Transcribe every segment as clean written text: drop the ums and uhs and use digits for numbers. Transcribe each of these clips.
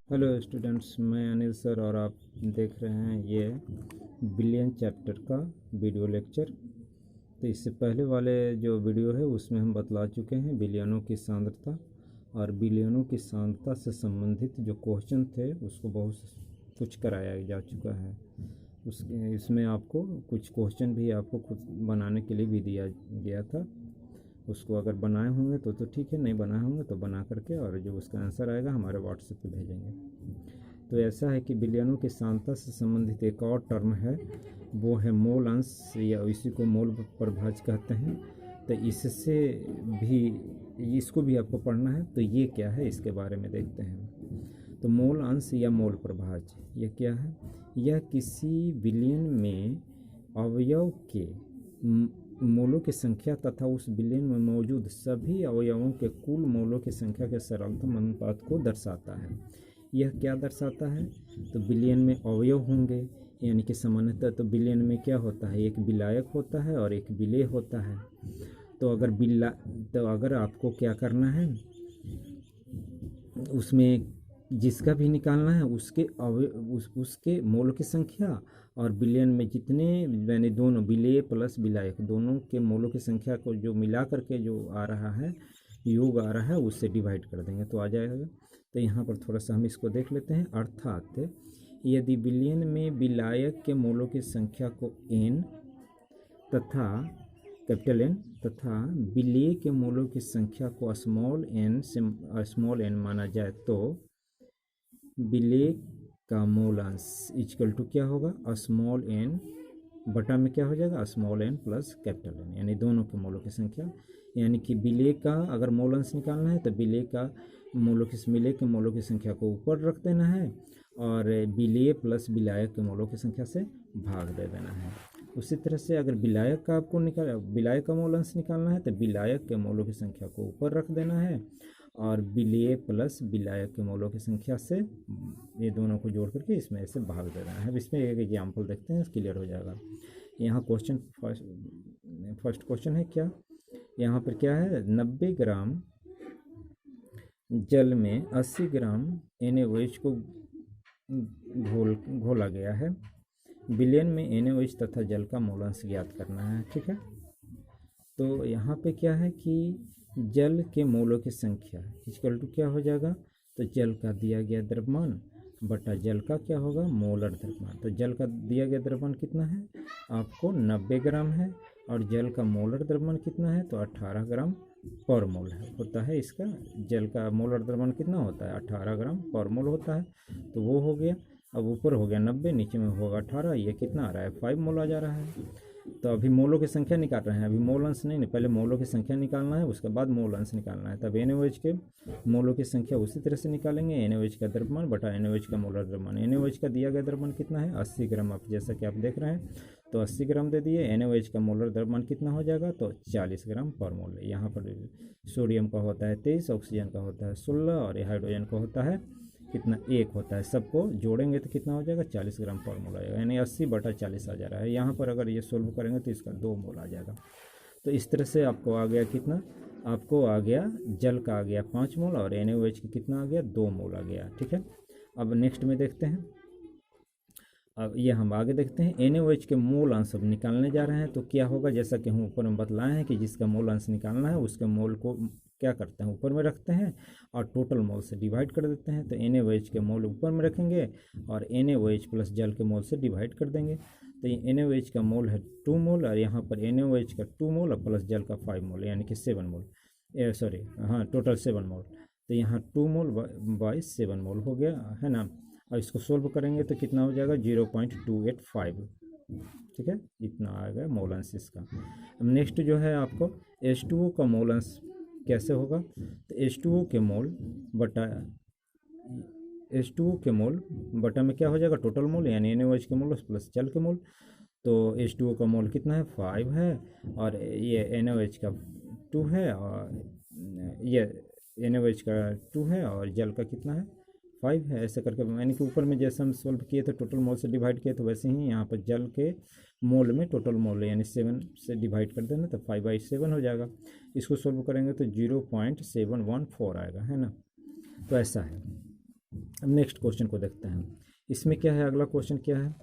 Hello students, मैं Anil sir और आप देख रहे हैं ये बिलियन चैप्टर का वीडियो लेक्चर। तो इससे पहले वाले जो वीडियो है उसमें हम बतला चुके हैं बिलियनों की सांद्रता, और बिलियनों की सांद्रता से संबंधित जो क्वेश्चन थे उसको बहुत कुछ कराया जा चुका है। उसके इसमें आपको कुछ क्वेश्चन भी आपको खुद बनाने के लिए भी दिया गया था। उसको अगर बनाए होंगे तो ठीक है, नहीं बनाए होंगे तो बना करके और जो उसका आंसर आएगा हमारे व्हाट्सएप पे भेजेंगे। तो ऐसा है कि बिलियनों की सांद्रता से संबंधित एक और टर्म है, वो है मोल अंश, या इसी को मोल प्रभाज कहते हैं। तो इससे भी इसको भी आपको पढ़ना है। तो ये क्या है इसके बारे में देखते हैं। तो मोल अंश या मोल प्रभाज ये क्या है? यह किसी बिलियन में अवयव के मोलों की संख्या तथा उस बिलियन में मौजूद सभी अवयवों के कुल मोलों की संख्या के सरलतम अनुपात को दर्शाता है। यह क्या दर्शाता है? तो बिलियन में अवयव होंगे, यानी कि सामान्यतः तो बिलियन में क्या होता है, एक विलायक होता है और एक विलेय होता है। तो अगर आपको क्या करना है, उसमें जिसका भी निकालना है उसके मोल की संख्या और बिलियन में जितने यानी दोनों विलेय प्लस विलायक दोनों के मोलों की संख्या को जो मिला करके जो आ रहा है, योग आ रहा है, उससे डिवाइड कर देंगे तो आ जाएगा। तो यहाँ पर थोड़ा सा हम इसको देख लेते हैं। अर्थात यदि बिलियन में विलायक के मोलों की संख्या को n तथा कैपिटल N तथा विलेय के मोलों की संख्या को स्मॉल n माना जाए तो विलेय का मोल अंश इक्वल टू क्या होगा, स्मॉल n बटा में क्या हो जाएगा, small n plus capital N, यानी दोनों के मोलों की संख्या। यानी कि विलेय का अगर मोल अंश निकालना है तो विलेय के मोलों की संख्या को ऊपर रख देना है और विलेय प्लस विलायक के मोलों की संख्या से भाग दे देना है। उसी तरह से अगर विलायक का मोल अंश निकालना है तो विलायक के मोलों की संख्या को ऊपर रख देना है और विलेय प्लस विलायक के मोलों की संख्या से ये दोनों को जोड़ करके इसमें ऐसे भाग दे देना है। अब इसमें एक एग्जाम्पल देखते हैं, क्लियर हो जाएगा। यहाँ फर्स्ट क्वेश्चन है क्या, यहाँ पर क्या है, 90 ग्राम जल में 80 ग्राम NaOH को घोला गया है। बिलियन में NaOH तथा जल का मोलांश ज्ञात करना है। ठीक है, तो यहाँ पे क्या है कि जल के मोलों की संख्या इक्वल टू क्या हो जाएगा, तो जल का दिया गया द्रव्यमान बटा जल का क्या होगा, मोलर द्रव्यमान। तो जल का दिया गया द्रव्यमान कितना है आपको, 90 ग्राम है, और जल का मोलर द्रव्यमान कितना है, तो 18 ग्राम पर मोल होता है। इसका जल का मोलर द्रव्यमान कितना होता है, 18 ग्राम पर मोल होता है। तो वो हो गया। अब ऊपर हो गया 90, नीचे में होगा 18, ये कितना आ रहा है, 5 मोल आ जा रहा है। तो अभी मोलों की संख्या निकाल रहे हैं, अभी मोल अंश नहीं, पहले मोलों की संख्या निकालना है, उसके बाद मोल अंश निकालना है। तब NaOH के मोलों की संख्या उसी तरह से निकालेंगे, NaOH का द्रव्यमान बटा NaOH का मोलर द्रव्यमान। NaOH का दिया गया द्रव्यमान कितना है, 80 ग्राम। आप जैसा कि आप देख रहे हैं तो 80 ग्राम दे दिए। NaOH का मोलर द्रव्यमान कितना हो जाएगा, तो 40 ग्राम पर मोल। यहाँ पर सोडियम का होता है 23, ऑक्सीजन का होता है 16 और हाइड्रोजन का होता है कितना, 1 होता है। सबको जोड़ेंगे तो कितना हो जाएगा, 40 ग्राम पर मोल आ जाएगा, यानी 80 बटा 40 आ जा रहा है। यहाँ पर अगर ये सोल्व करेंगे तो इसका 2 मोल आ जाएगा। तो इस तरह से आपको आ गया कितना, आपको आ गया जल का आ गया 5 मोल और NaOH का कितना आ गया, 2 मोल आ गया। ठीक है, अब नेक्स्ट में देखते हैं। अब ये हम आगे देखते हैं, NaOH के मोल अंश अब निकालने जा रहे हैं। तो क्या होगा, जैसा कि हम ऊपर में बतलाए हैं कि जिसका मोल अंश निकालना है उसके मोल को क्या करते हैं, ऊपर में रखते हैं और टोटल मोल से डिवाइड कर देते हैं। तो NaOH के मोल ऊपर में रखेंगे और NaOH प्लस जल के मोल से डिवाइड कर देंगे। तो NaOH का मोल है 2 मोल और यहाँ पर NaOH का 2 मोल और प्लस जल का 5 मोल, यानी कि 7 मोल, टोटल 7 मोल। तो यहाँ 2 मोल बाई 7 मोल हो गया है ना। और इसको सोल्व करेंगे तो कितना हो जाएगा, 0.285। ठीक है, इतना आ गया मोल अंश इसका। अब नेक्स्ट जो है आपको H2O का मोल अंश कैसे होगा, तो H2O के मोल बटा में क्या हो जाएगा, टोटल मोल, यानी NaOH के मोल प्लस जल के मोल। तो H2O का मोल कितना है, 5 है, और ये NaOH का 2 है, और ये NaOH का 2 है और जल का कितना है, 5 है। ऐसे करके यानी कि ऊपर में जैसे हम सोल्व किए थे टोटल मोल से डिवाइड किए, तो वैसे ही यहाँ पर जल के मोल में टोटल मोल यानी 7 से डिवाइड कर देना तो 5/7 हो जाएगा। इसको सोल्व करेंगे तो 0.714 आएगा, है ना। तो ऐसा है। अब नेक्स्ट क्वेश्चन को देखते हैं। इसमें क्या है, अगला क्वेश्चन क्या है,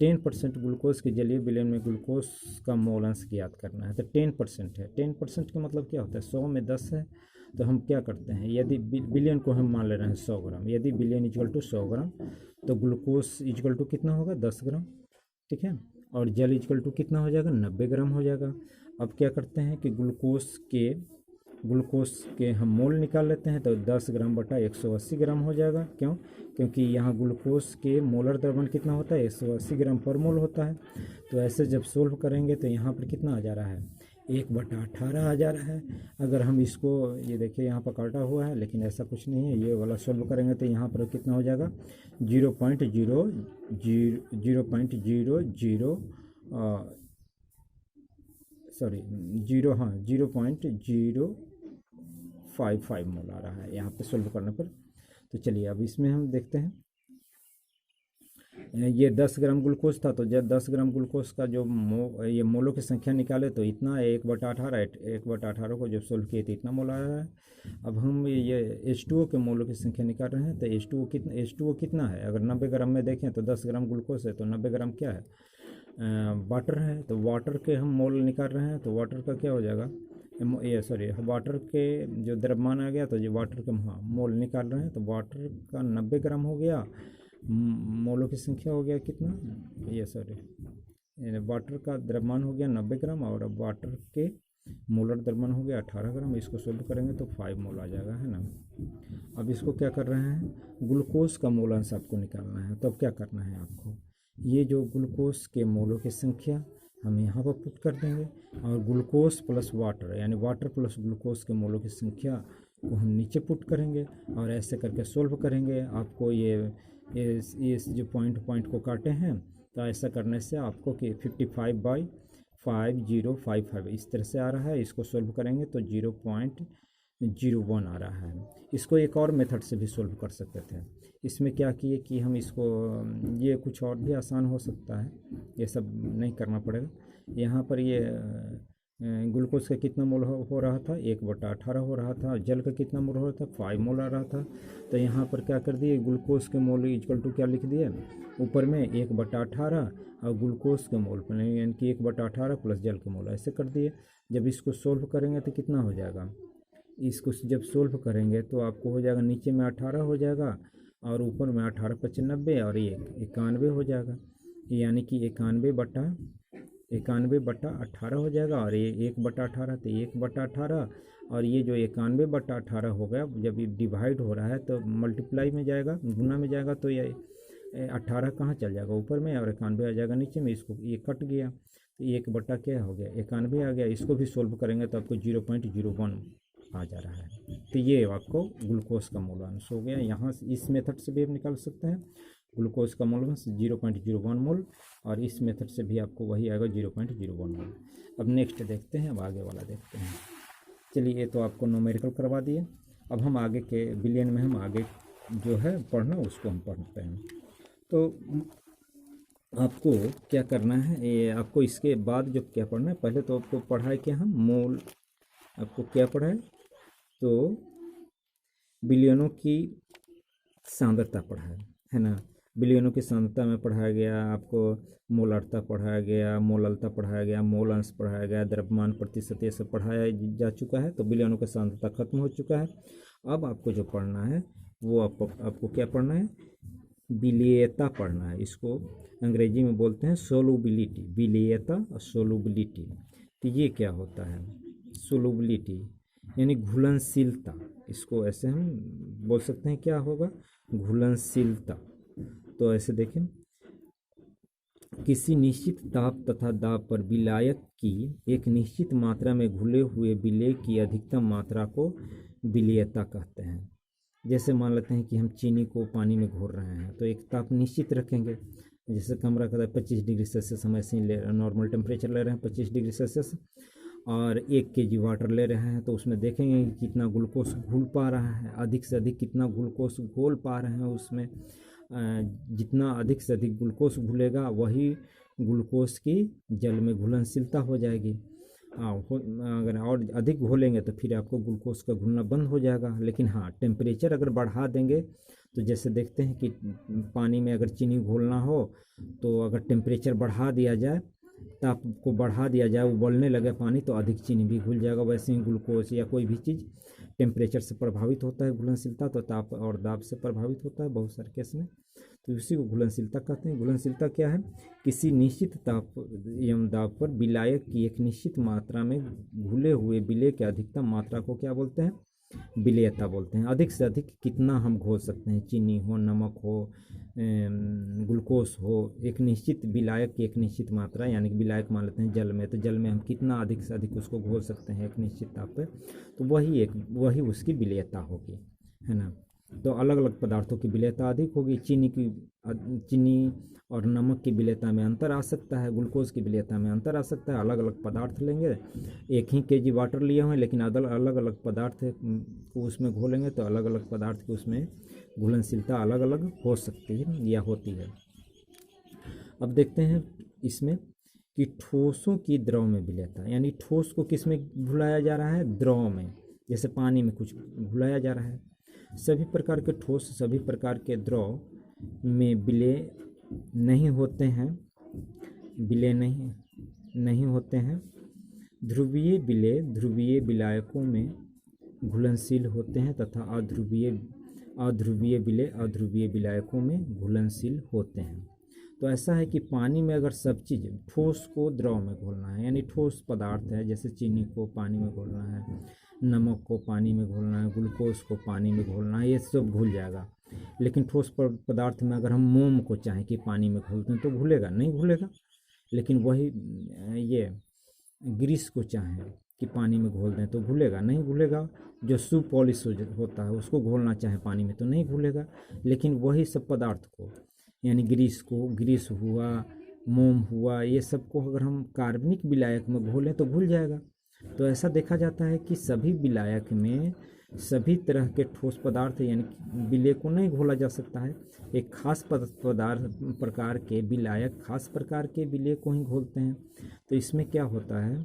10% ग्लूकोज के जलीय विलयन में ग्लूकोज का मोल अंश ज्ञात करना है। तो 10% है, 10% का मतलब क्या होता है, 100 में 10 है। तो हम क्या करते हैं, यदि बिलियन को हम मान ले रहे हैं 100 ग्राम, यदि बिलियन इक्वल टू 100 ग्राम, तो ग्लूकोज इक्वल टू कितना होगा, 10 ग्राम, ठीक है। और जल इक्वल टू कितना हो जाएगा, 90 ग्राम हो जाएगा। अब क्या करते हैं कि ग्लूकोज के हम मोल निकाल लेते हैं, तो 10 ग्राम बटा 180 ग्राम हो जाएगा। क्यों, क्योंकि यहाँ ग्लूकोज के मोलर द्रव्यमान कितना होता है, 180 ग्राम पर मोल होता है। तो ऐसे जब सोल्व करेंगे तो यहाँ पर कितना आ जा रहा है, 1/18 आ जा रहा है। अगर हम इसको, ये देखिए यहाँ पर काटा हुआ है, लेकिन ऐसा कुछ नहीं है, ये वाला सोल्व करेंगे तो यहाँ पर कितना हो जाएगा, 0.55 मोल आ रहा है यहाँ पे सोल्व करने पर। तो चलिए अब इसमें हम देखते हैं, ये 10 ग्राम ग्लूकोज था, तो जब 10 ग्राम ग्लूकोज का जो ये मोलों की संख्या निकाले तो इतना 1/18 को जब सोल्व किए तो इतना मोल आ रहा है। अब हम ये H2O के मोलों की संख्या निकाल रहे हैं, तो H2O कितना है, अगर 90 ग्राम में देखें तो 10 ग्राम ग्लूकोज है, तो 90 ग्राम क्या है, वाटर है। तो वाटर के हम मोल निकाल रहे हैं, तो वाटर का क्या हो जाएगा, वाटर के जो द्रव्यमान आ गया, तो जो वाटर के मोल निकाल रहे हैं, तो वाटर का 90 ग्राम हो गया, मोलों की संख्या हो गया कितना, वाटर का द्रव्यमान हो गया 90 ग्राम, और अब वाटर के मोलर द्रव्यमान हो गया 18 ग्राम। इसको सोल्व करेंगे तो 5 मोल आ जाएगा, है ना। अब इसको क्या कर रहे हैं, ग्लूकोज का मोल अंश आपको निकालना है। तो अब क्या करना है आपको, ये जो ग्लूकोज के मोलों की संख्या हम यहाँ पर पुट कर देंगे, और ग्लूकोज प्लस वाटर यानी वाटर प्लस ग्लूकोज के मोलों की संख्या को हम नीचे पुट करेंगे, और ऐसे करके सोल्व करेंगे। आपको ये जो पॉइंट को काटे हैं, तो ऐसा करने से आपको कि 55/5055 इस तरह से आ रहा है। इसको सोल्व करेंगे तो 0.01 आ रहा है। इसको एक और मेथड से भी सोल्व कर सकते थे। इसमें क्या किए कि हम इसको, ये कुछ और भी आसान हो सकता है, ये सब नहीं करना पड़ेगा। यहाँ पर ये ग्लूकोज का कितना मोल हो रहा था, 1/18 हो रहा था। जल का कितना मोल हो रहा था, 5 मोल आ रहा था। तो यहाँ पर क्या कर दिए, ग्लूकोज के मोल इक्वल टू क्या लिख दिए, ऊपर में 1/18 और ग्लूकोज के मोल पर यानी कि 1/18 प्लस जल के मोल, ऐसे कर दिए। जब इसको सोल्व करेंगे तो कितना हो जाएगा, इसको जब सोल्व करेंगे तो आपको हो जाएगा, नीचे में 18 हो जाएगा और ऊपर में 18×5 = 90 और ये 91 हो जाएगा। यानी कि 91/18 हो जाएगा, और ये 1/18 तो 1/18, और ये जो 91/18 हो गया, जब ये डिवाइड हो रहा है तो मल्टीप्लाई में जाएगा, गुना में जाएगा, तो ये 18 कहाँ चल जाएगा, ऊपर में, और 91 आ जाएगा नीचे में। इसको ये कट गया तो 1 क्या हो गया, 91 आ गया। इसको भी सोल्व करेंगे तो आपको 0.01 आ जा रहा है। तो ये आपको ग्लूकोज का मूलांश हो गया। यहाँ से इस मेथड से भी आप निकाल सकते हैं ग्लूकोज का मूलांश 0.01 मोल, और इस मेथड से भी आपको वही आएगा 0.01 मोल। अब नेक्स्ट देखते हैं, अब आगे वाला देखते हैं। चलिए, ये तो आपको न्यूमेरिकल करवा दिए। अब हम आगे के बिलियन में हम आगे जो है पढ़ना, उसको हम पढ़ते हैं। तो आपको क्या करना है, ये आपको इसके बाद जो क्या पढ़ना है, पहले तो आपको पढ़ाए क्या, हम मोल, आपको क्या पढ़ाए, तो बिलियनों की सांद्रता पढ़ाए, है ना। बिलियनों की सांद्रता में पढ़ाया गया आपको, मोलारता पढ़ाया गया, मोललता पढ़ाया गया, मोल अंश पढ़ाया गया, द्रव्यमान प्रतिशत, ये सब पढ़ाया जा चुका है। तो बिलियनों की सांद्रता खत्म हो चुका है। अब आपको जो पढ़ना है वो आपको क्या पढ़ना है, विलेयता पढ़ना है। इसको अंग्रेजी में बोलते हैं सोलुबिलिटी, विलेयता और सोलुबिलिटी। तो ये क्या होता है, सोलुबिलिटी यानी घुलनशीलता, इसको ऐसे हम बोल सकते हैं, क्या होगा, घुलनशीलता। तो ऐसे देखें, किसी निश्चित ताप तथा दाब पर विलायक की एक निश्चित मात्रा में घुले हुए विलेय की अधिकतम मात्रा को विलेयता कहते हैं। जैसे मान लेते हैं कि हम चीनी को पानी में घोर रहे हैं, तो एक ताप निश्चित रखेंगे, जैसे कमरा का 25 डिग्री सेल्सियस हम ऐसे ही नॉर्मल टेम्परेचर ले रहे हैं 25 डिग्री सेल्सियस, और 1 kg वाटर ले रहे हैं, तो उसमें देखेंगे कि कितना ग्लूकोज घुल पा रहा है, अधिक से अधिक कितना ग्लूकोज घोल पा रहे हैं उसमें। जितना अधिक से अधिक ग्लूकोज घुलेगा वही ग्लूकोज की जल में घुलनशीलता हो जाएगी। अगर और अधिक घोलेंगे तो फिर आपको ग्लूकोज का घुलना बंद हो जाएगा। लेकिन हाँ, टेम्परेचर अगर बढ़ा देंगे तो जैसे देखते हैं कि पानी में अगर चीनी घोलना हो तो अगर टेम्परेचर बढ़ा दिया जाए, ताप को बढ़ा दिया जाए, उबलने लगे पानी, तो अधिक चीनी भी घुल जाएगा। वैसे ही ग्लूकोज या कोई भी चीज़ टेम्परेचर से प्रभावित होता है घुलनशीलता, तो ताप और दाब से प्रभावित होता है बहुत सारे केस में, तो इसी को घुलनशीलता कहते हैं। घुलनशीलता क्या है? किसी निश्चित ताप एवं दाब पर विलायक की एक निश्चित मात्रा में घुले हुए विलेय की अधिकतम मात्रा को क्या बोलते हैं? विलेयता बोलते हैं। अधिक से अधिक कितना हम घोल सकते हैं, चीनी हो, नमक हो, ग्लूकोज हो, एक निश्चित विलायक की एक निश्चित मात्रा, यानी कि विलायक मान लेते हैं जल में, तो जल में हम कितना अधिक से अधिक उसको घोल सकते हैं एक निश्चित ताप पर, तो वही उसकी विलेयता होगी, है ना। तो अलग अलग पदार्थों की विलेयता अधिक होगी। चीनी और नमक की विलेयता में अंतर आ सकता है, ग्लूकोज की विलेयता में अंतर आ सकता है। अलग अलग पदार्थ लेंगे, एक ही केजी वाटर लिए हुए लेकिन अलग अलग पदार्थ को उसमें घोलेंगे तो अलग अलग पदार्थ की उसमें घुलनशीलता अलग अलग हो सकती है या होती है। अब देखते हैं इसमें कि ठोसों की द्रव में विलेयता, यानी ठोस को किस में घुलाया जा रहा है? द्रव में। जैसे पानी में कुछ घुलाया जा रहा है। सभी प्रकार के ठोस, सभी प्रकार के द्रव में विलेय नहीं होते हैं, विलेय नहीं होते हैं। ध्रुवीय विलेय ध्रुवीय विलायकों में घुलनशील होते हैं तथा अध्रुवीय विलेय अध्रुवीय विलायकों में घुलनशील होते हैं। तो ऐसा है कि पानी में अगर सब चीज़, ठोस को द्रव में घोलना है, यानी ठोस पदार्थ है, जैसे चीनी को पानी में घोलना है, नमक को पानी में घोलना है, ग्लूकोज को पानी में घोलना है, ये सब घुल जाएगा। लेकिन ठोस पदार्थ में अगर हम मोम को चाहें कि पानी में घोलते हैं तो घुलेगा? नहीं घुलेगा। लेकिन वही ये ग्रीस को चाहें कि पानी में घोल दें तो घुलेगा? नहीं घुलेगा। जो शू पॉलिश होता है उसको घोलना चाहे पानी में तो नहीं घुलेगा। लेकिन वही सब पदार्थ को, यानी ग्रीस हुआ, मोम हुआ, ये सब को अगर हम कार्बनिक विलायक में घोलें तो घुल जाएगा। तो ऐसा देखा जाता है कि सभी विलायक में सभी तरह के ठोस पदार्थ यानी विलेय को नहीं घोला जा सकता है। एक खास प्रकार के विलायक खास प्रकार के विलेय को ही घोलते हैं। तो इसमें क्या होता है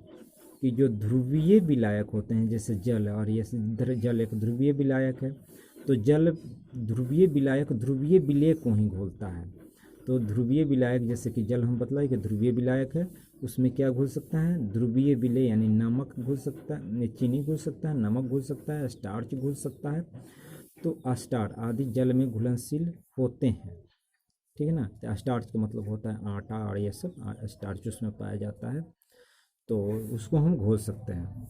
कि जो ध्रुवीय विलायक होते हैं, जैसे जल, और ये जल एक ध्रुवीय विलायक है, तो जल ध्रुवीय विलायक ध्रुवीय विलेय को ही घोलता है। तो ध्रुवीय विलायक, जैसे कि जल हम बतलाए कि ध्रुवीय विलायक है, उसमें क्या घुल सकता है? ध्रुवीय विलेय यानी नमक घुल सकता है, चीनी घुल सकता है, नमक घुल सकता है, स्टार्च घुल सकता है। तो अस्टार्च आदि जल में घुलनशील होते हैं, ठीक है ना। तो स्टार्च का मतलब होता है आटा, और ये सब स्टार्च उसमें पाया जाता है, तो उसको हम घोल सकते हैं।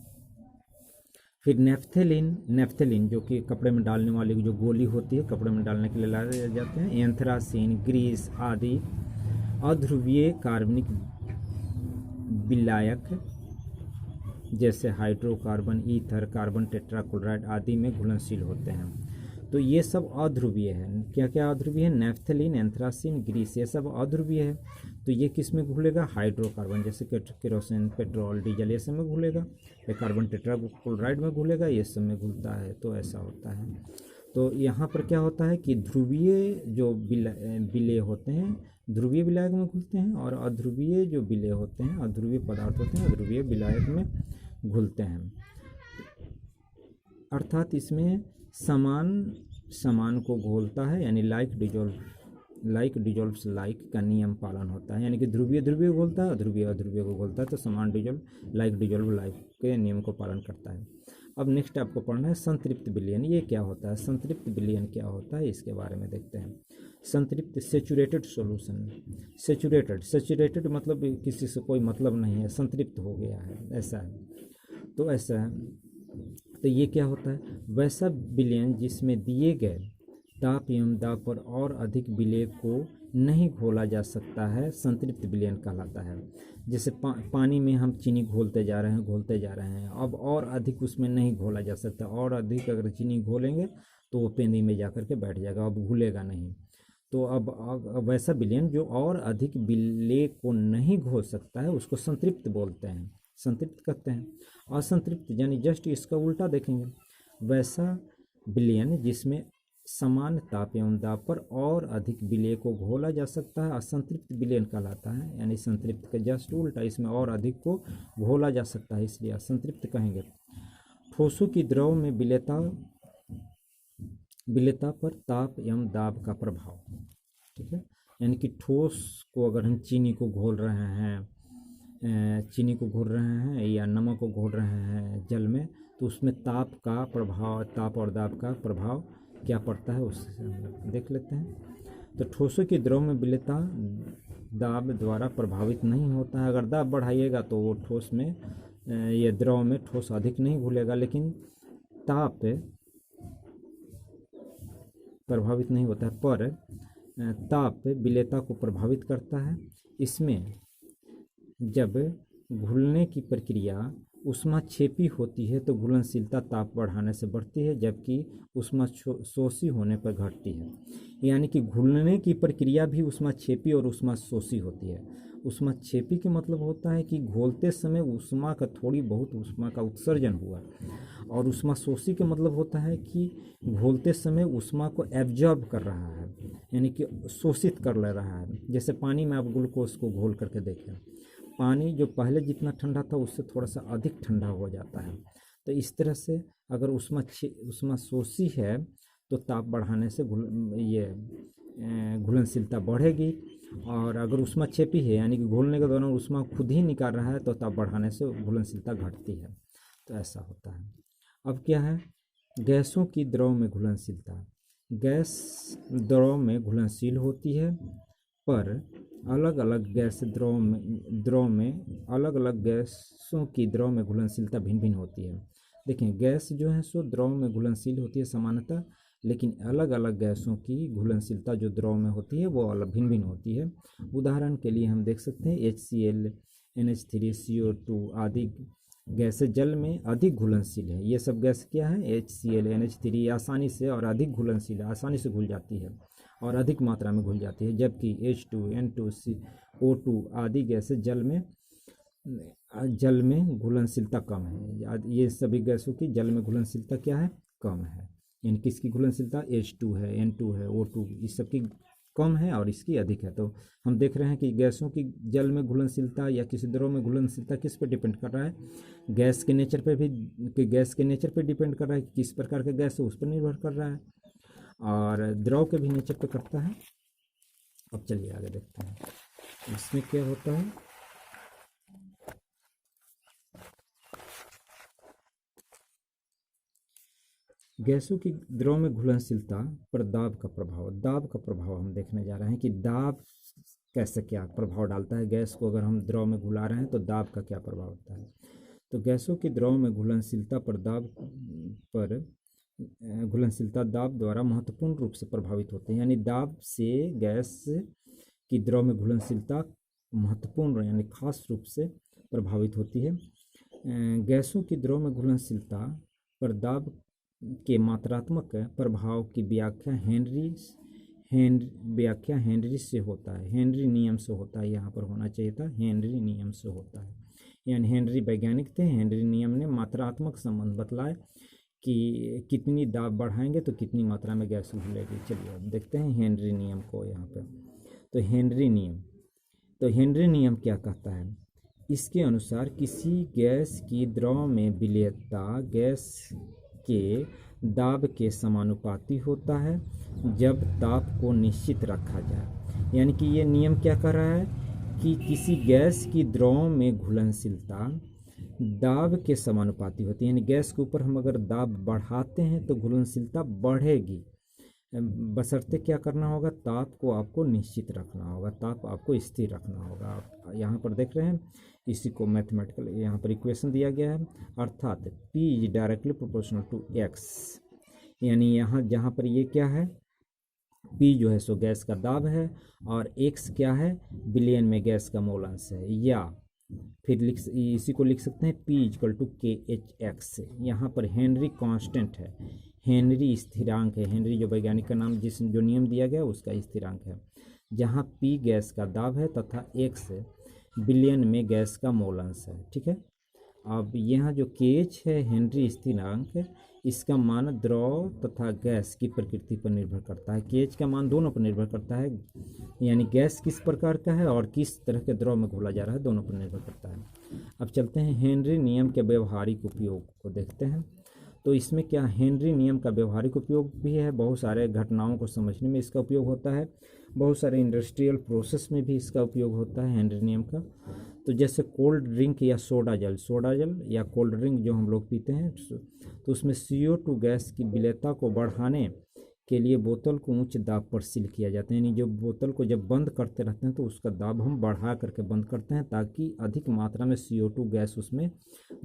फिर नेफ्थेलिन जो कि कपड़े में डालने वाली जो गोली होती है, कपड़े में डालने के लिए लाए जाते हैं। एंथ्रासीन, ग्रीस आदि अध्रुवीय कार्बनिक विलायक जैसे हाइड्रोकार्बन, ईथर, कार्बन टेट्राक्लोराइड आदि में घुलनशील होते हैं। तो ये सब अध्रुवीय है। क्या क्या अध्रुवीय है? नेफ्थेलिन, एंथ्रासीन, ग्रीस, ये सब अध्रुवीय है। तो ये किस में घुलेगा? हाइड्रोकार्बन, जैसे केरोसिन, पेट्रोल, डीजल, ये सब में घुलेगा। या कार्बन टेट्राक्लोराइड में घुलेगा, ये सब में घुलता है। तो ऐसा होता है। तो यहाँ पर क्या होता है कि ध्रुवीय जो विलेय होते हैं ध्रुवीय विलायक में घुलते हैं, और अध्रुवीय जो विलेय होते हैं, अध्रुवीय पदार्थ होते हैं, अध्रुवीय विलायक में घुलते हैं। अर्थात इसमें समान को घोलता है, यानी लाइक डिजोल्व्स लाइक का नियम पालन होता है। यानी कि ध्रुवीय घोलता है, अध्रुवीय को घोलता है, तो समान डिजोल्व लाइक के नियम को पालन करता है। अब नेक्स्ट आपको पढ़ना है संतृप्त विलयन। ये क्या होता है? संतृप्त विलयन क्या होता है, इसके बारे में देखते हैं। संतृप्त सेचुरेटेड सॉल्यूशन। सेचुरेटेड मतलब किसी से कोई मतलब नहीं है, संतृप्त हो गया है, ऐसा है। तो ऐसा है, तो ये क्या होता है? वैसा विलयन जिसमें दिए गए ताप एवं दाब पर और अधिक विलेय को नहीं घोला जा सकता है, संतृप्त विलयन कहलाता है। जैसे पानी में हम चीनी घोलते जा रहे हैं, अब और अधिक उसमें नहीं घोला जा सकता। और अधिक अगर चीनी घोलेंगे तो वो पेंदी में जा कर के बैठ जाएगा, अब घुलेगा नहीं। तो अब वैसा विलयन जो और अधिक विलेय को नहीं घोल सकता है उसको संतृप्त बोलते हैं, संतृप्त कहते हैं। असंतृप्त यानी जस्ट इसका उल्टा देखेंगे, वैसा विलयन जिसमें समान ताप एवं दाब पर और अधिक विलेय को घोला जा सकता है असंतृप्त विलयन कहलाता है। यानी संतृप्त का जस्ट उल्टा, इसमें और अधिक को घोला जा सकता है, इसलिए असंतृप्त कहेंगे। ठोसों की द्रव में विलेयता विलेयता पर ताप एवं दाब का प्रभाव, ठीक है। यानी कि ठोस को अगर हम चीनी को घोल रहे हैं या नमक को घोल रहे हैं जल में, तो उसमें ताप का प्रभाव, ताप और दाब का प्रभाव क्या पड़ता है उससे हम लोग देख लेते हैं। तो ठोसों की द्रव में विलेयता दाब द्वारा प्रभावित नहीं होता है। अगर दाब बढ़ाइएगा तो वो ठोस में या द्रव में ठोस अधिक नहीं घुलेगा, लेकिन ताप प्रभावित नहीं होता है, पर ताप विलेयता को प्रभावित करता है। इसमें जब घुलने की प्रक्रिया ऊष्माक्षेपी होती है तो घुलनशीलता ताप बढ़ाने से बढ़ती है, जबकि ऊष्माशोषी होने पर घटती है। यानी कि घुलने की प्रक्रिया भी ऊष्माक्षेपी और ऊष्माशोषी होती है। ऊष्माक्षेपी के मतलब होता है कि घोलते समय ऊष्मा का थोड़ी बहुत ऊष्मा का उत्सर्जन हुआ, और ऊष्माशोषी के मतलब होता है कि घोलते समय ऊष्मा को एब्जॉर्ब कर रहा है, यानी कि शोषित कर ले रहा है। जैसे पानी में आप ग्लूकोज को घोल करके देखें, पानी जो पहले जितना ठंडा था उससे थोड़ा सा अधिक ठंडा हो जाता है। तो इस तरह से अगर ऊष्माशोषी है तो ताप बढ़ाने से घुलनशीलता बढ़ेगी, और अगर ऊष्माक्षेपी है यानी कि घोलने के दौरान ऊष्मा खुद ही निकाल रहा है तो ताप बढ़ाने से घुलनशीलता घटती है। तो ऐसा होता है। अब क्या है, गैसों की द्रव में घुलनशीलता। गैस द्रव में घुलनशील होती है, पर अलग अलग द्रव में अलग अलग गैसों की द्रव में घुलनशीलता भिन्न भिन्न होती है। देखें, गैस जो है सो द्रव में घुलनशील होती है सामान्यतः, लेकिन अलग अलग गैसों की घुलनशीलता जो द्रव में होती है वो अलग भिन्न भिन्न होती है। उदाहरण के लिए हम देख सकते हैं HCl, NH3, CO2 आदि गैसें जल में अधिक घुलनशील है। ये सब गैस क्या है, HCl, NH3 आसानी से और अधिक घुलनशील है, आसानी से घुल जाती है और अधिक मात्रा में घुल जाती है, जबकि H2, N2, CO2 आदि गैसें जल में घुलनशीलता कम है। ये सभी गैसों की जल में घुलनशीलता क्या है, कम है। यानी किसकी घुलनशीलता H2 है, N2 है, O2, इस सब की कम है और इसकी अधिक है। तो हम देख रहे हैं कि गैसों की जल में घुलनशीलता या किसी द्रव में घुलनशीलता किस पर डिपेंड कर रहा है, गैस के नेचर पे डिपेंड कर रहा है, किस प्रकार का गैस है उस पर निर्भर कर रहा है, और द्रव के भी नेचर पे करता है। अब चलिए आगे देखते हैं इसमें क्या होता है। गैसों की द्रव में घुलनशीलता पर दाब का प्रभाव हम देखने जा रहे हैं कि दाब कैसे क्या प्रभाव डालता है। गैस को अगर हम द्रव में घुला रहे हैं तो दाब का क्या प्रभाव होता है। तो गैसों की द्रव में घुलनशीलता घुलनशीलता दाब द्वारा महत्वपूर्ण रूप से प्रभावित होते हैं। यानी दाब से गैस की द्रव में घुलनशीलता महत्वपूर्ण यानी खास रूप से प्रभावित होती है। गैसों की द्रव में घुलनशीलता पर दाब के मात्रात्मक प्रभाव की व्याख्या हेनरी से होता है, हेनरी नियम से होता है। यहाँ पर होना चाहिए था हेनरी नियम से होता है, यानी हेनरी वैज्ञानिक थे। हेनरी नियम ने मात्रात्मक संबंध बतलाए कि कितनी दाब बढ़ाएंगे तो कितनी मात्रा में गैस घुलेगी। चलिए अब देखते हैं हेनरी नियम को यहाँ पर। तो हेनरी नियम क्या कहता है, इसके अनुसार किसी गैस की द्रव में विलेयता गैस के दाब के समानुपाती होता है जब ताप को निश्चित रखा जाए। यानी कि ये नियम क्या कर रहा है कि किसी गैस की द्रव में घुलनशीलता दाब के समानुपाती होती है। यानी गैस के ऊपर हम अगर दाब बढ़ाते हैं तो घुलनशीलता बढ़ेगी, बशर्ते क्या करना होगा, ताप को आपको निश्चित रखना होगा, ताप आपको स्थिर रखना होगा। आप यहाँ पर देख रहे हैं, इसी को मैथमेटिकल यहाँ पर इक्वेशन दिया गया है, अर्थात P is directly proportional to X। यानी यहाँ जहाँ पर ये क्या है, P जो है सो गैस का दाब है और X क्या है, बिलियन में गैस का मोल अंश है। या फिर इसी को लिख सकते हैं P इक्वल टू KHX। यहाँ पर हेनरी कांस्टेंट है, हेनरी स्थिरांक है। हेनरी जो वैज्ञानिक का नाम जो नियम दिया गया उसका स्थिरांक है, जहाँ P गैस का दाब है तथा X बिलियन में गैस का मोल अंश है। ठीक है। अब यहाँ जो KH है हेनरी स्थिरांक, इसका मान द्रव तथा गैस की प्रकृति पर निर्भर करता है। KH का मान दोनों पर निर्भर करता है, यानी गैस किस प्रकार का है और किस तरह के द्रव में घोला जा रहा है, दोनों पर निर्भर करता है। अब चलते हैं हेनरी नियम के व्यवहारिक उपयोग को देखते हैं। तो इसमें क्या हेनरी नियम का व्यवहारिक उपयोग भी है, बहुत सारे घटनाओं को समझने में इसका उपयोग होता है, बहुत सारे इंडस्ट्रियल प्रोसेस में भी इसका उपयोग होता है हेनरी नियम का। तो जैसे कोल्ड ड्रिंक या सोडा जल या कोल्ड ड्रिंक जो हम लोग पीते हैं, तो उसमें CO2 गैस की विलेयता को बढ़ाने के लिए बोतल को उच्च दाब पर सील किया जाता है। यानी जो बोतल को जब बंद करते रहते हैं तो उसका दाब हम बढ़ा करके बंद करते हैं ताकि अधिक मात्रा में CO2 गैस उसमें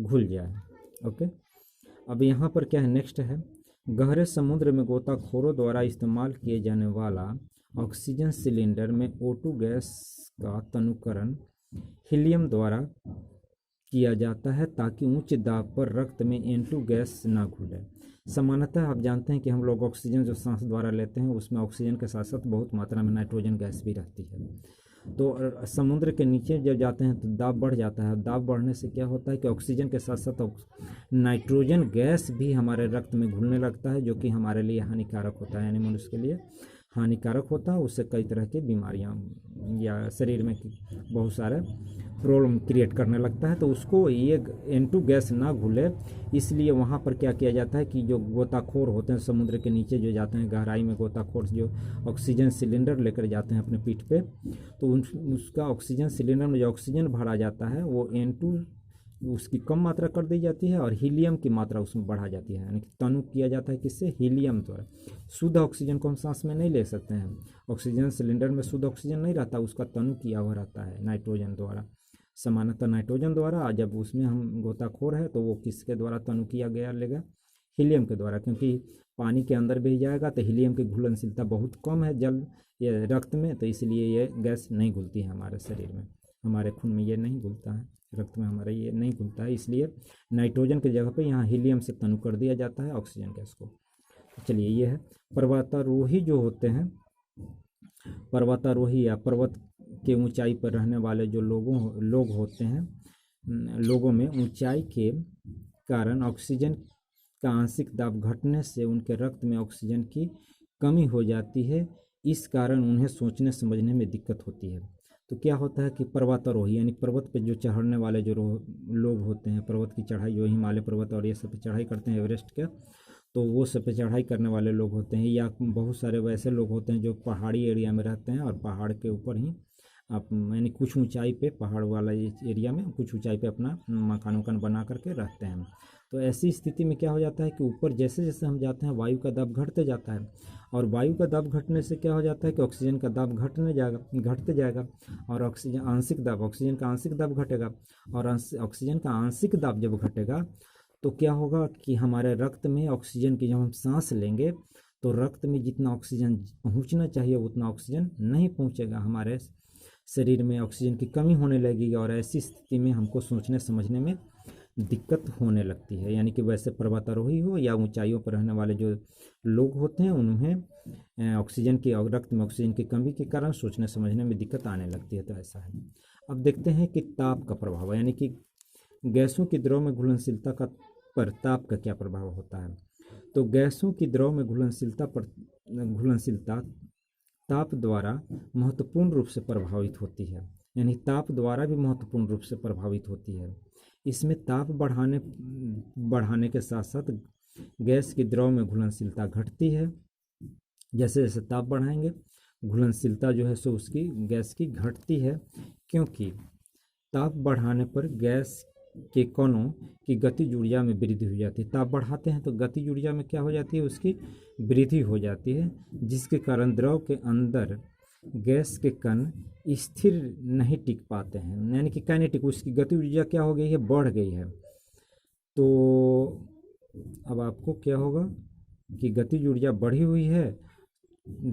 घुल जाए। ओके, अब यहाँ पर क्या है, नेक्स्ट है, गहरे समुद्र में गोताखोरों द्वारा इस्तेमाल किए जाने वाला ऑक्सीजन सिलेंडर में O2 गैस का तनुकरण हीलियम द्वारा किया जाता है ताकि उच्च दाब पर रक्त में N2 गैस ना घुले। सामान्यतः आप जानते हैं कि हम लोग ऑक्सीजन जो सांस द्वारा लेते हैं उसमें ऑक्सीजन के साथ साथ बहुत मात्रा में नाइट्रोजन गैस भी रहती है। तो समुद्र के नीचे जब जाते हैं तो दाब बढ़ जाता है। दाब बढ़ने से क्या होता है कि ऑक्सीजन के साथ साथ नाइट्रोजन गैस भी हमारे रक्त में घुलने लगता है, जो कि हमारे लिए हानिकारक होता है, यानी मनुष्य के लिए हानिकारक होता है। उससे कई तरह की बीमारियां या शरीर में बहुत सारे प्रॉब्लम क्रिएट करने लगता है। तो उसको ये N2 गैस ना घुले, इसलिए वहाँ पर क्या किया जाता है कि जो गोताखोर होते हैं समुद्र के नीचे जो जाते हैं गहराई में, गोताखोर जो ऑक्सीजन सिलेंडर लेकर जाते हैं अपने पीठ पे, तो उसका ऑक्सीजन सिलेंडर में जो ऑक्सीजन भरा जाता है वो N2 उसकी कम मात्रा कर दी जाती है और हीलियम की मात्रा उसमें बढ़ा जाती है। यानी कि तनु किया जाता है किससे, हीलियम द्वारा। शुद्ध ऑक्सीजन को हम सांस में नहीं ले सकते हैं, ऑक्सीजन सिलेंडर में शुद्ध ऑक्सीजन नहीं रहता, उसका तनु किया हुआ रहता है नाइट्रोजन द्वारा, सामान्यतः नाइट्रोजन द्वारा। जब उसमें हम गोताखोर है तो वो किसके द्वारा तनु किया गया लेगा, हीलियम के द्वारा, क्योंकि पानी के अंदर भी जाएगा तो हीलियम की घुलनशीलता बहुत कम है जल ये रक्त में, तो इसलिए ये गैस नहीं घुलती है हमारे शरीर में, हमारे खून में ये नहीं घुलता है, रक्त में हमारे ये नहीं घुलता है, इसलिए नाइट्रोजन की जगह पे यहाँ हीलियम से तनु कर दिया जाता है ऑक्सीजन गैस को। चलिए ये है पर्वतारोही जो होते हैं, पर्वतारोही या पर्वत के ऊंचाई पर रहने वाले जो लोग होते हैं, लोगों में ऊंचाई के कारण ऑक्सीजन का आंशिक दाब घटने से उनके रक्त में ऑक्सीजन की कमी हो जाती है। इस कारण उन्हें सोचने समझने में दिक्कत होती है। तो क्या होता है कि पर्वतारोही यानी पर्वत पे जो चढ़ने वाले जो लोग होते हैं, पर्वत की चढ़ाई जो हिमालय पर्वत और ये सब पे चढ़ाई करते हैं, एवरेस्ट का, तो वो सब पे चढ़ाई करने वाले लोग होते हैं, या बहुत सारे वैसे लोग होते हैं जो पहाड़ी एरिया में रहते हैं और पहाड़ के ऊपर ही आप यानी कुछ ऊंचाई पे, पहाड़ वाला एरिया में कुछ ऊंचाई पे अपना मकान वकान बना करके रहते हैं। तो ऐसी स्थिति में क्या हो जाता है कि ऊपर जैसे जैसे हम जाते हैं वायु का दाब घटते जाता है, और वायु का दाब घटने से क्या हो जाता है कि ऑक्सीजन का दाब घटते जाएगा, और ऑक्सीजन आंशिक दाब, ऑक्सीजन का आंशिक दाब घटेगा, और ऑक्सीजन का आंशिक दाब जब घटेगा तो क्या होगा कि हमारे रक्त में ऑक्सीजन की जब हम सांस लेंगे तो रक्त में जितना ऑक्सीजन पहुंचना चाहिए उतना ऑक्सीजन नहीं पहुंचेगा, हमारे शरीर में ऑक्सीजन की कमी होने लगेगी, और ऐसी स्थिति में हमको सोचने समझने में दिक्कत होने लगती है। यानी कि वैसे पर्वतारोही हो या ऊंचाइयों पर रहने वाले जो लोग होते हैं उन्हें ऑक्सीजन की और रक्त में ऑक्सीजन की कमी के कारण सोचने समझने में दिक्कत आने लगती है। तो ऐसा है। अब देखते हैं कि ताप का प्रभाव, यानी कि गैसों की द्रव में घुलनशीलता का पर ताप का क्या प्रभाव होता है। तो गैसों की द्रव में घुलनशीलता ताप द्वारा महत्वपूर्ण रूप से प्रभावित होती है, यानी ताप द्वारा भी महत्वपूर्ण रूप से प्रभावित होती है। इसमें ताप बढ़ाने के साथ साथ गैस की द्रव में घुलनशीलता घटती है। जैसे जैसे ताप बढ़ाएंगे घुलनशीलता जो है सो उसकी गैस की घटती है, क्योंकि ताप बढ़ाने पर गैस के कणों की गतिज ऊर्जा में वृद्धि हो जाती है। ताप बढ़ाते हैं तो गतिज ऊर्जा में क्या हो जाती है, उसकी वृद्धि हो जाती है, जिसके कारण द्रव के अंदर गैस के कण स्थिर नहीं टिक पाते हैं, यानी कि काइनेटिक उसकी गति ऊर्जा क्या हो गई है, बढ़ गई है। तो अब आपको क्या होगा कि गतिज ऊर्जा बढ़ी हुई है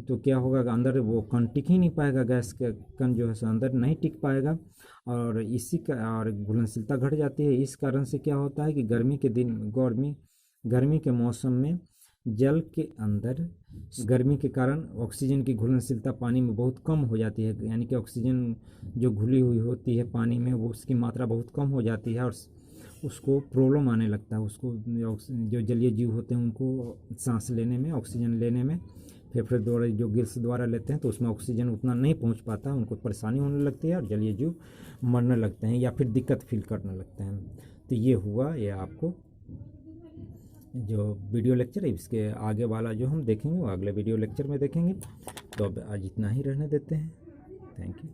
तो क्या होगा, अंदर वो कण टिक ही नहीं पाएगा, गैस के कण जो है सो अंदर नहीं टिक पाएगा, और इसी का और घुलनशीलता घट जाती है। इस कारण से क्या होता है कि गर्मी के मौसम में जल के अंदर गर्मी के कारण ऑक्सीजन की घुलनशीलता पानी में बहुत कम हो जाती है, यानी कि ऑक्सीजन जो घुली हुई होती है पानी में वो उसकी मात्रा बहुत कम हो जाती है और उसको प्रॉब्लम आने लगता है। उसको जो जलीय जीव होते हैं उनको सांस लेने में, ऑक्सीजन लेने में, फेफड़े द्वारा जो गिल्स द्वारा लेते हैं तो उसमें ऑक्सीजन उतना नहीं पहुंच पाता, उनको परेशानी होने लगती है और जलीय जीव मरने लगते हैं या फिर दिक्कत फील करने लगते हैं। तो ये हुआ, ये आपको जो वीडियो लेक्चर है इसके आगे वाला जो हम देखेंगे वो अगले वीडियो लेक्चर में देखेंगे। तो अब आज इतना ही रहने देते हैं। Thank you.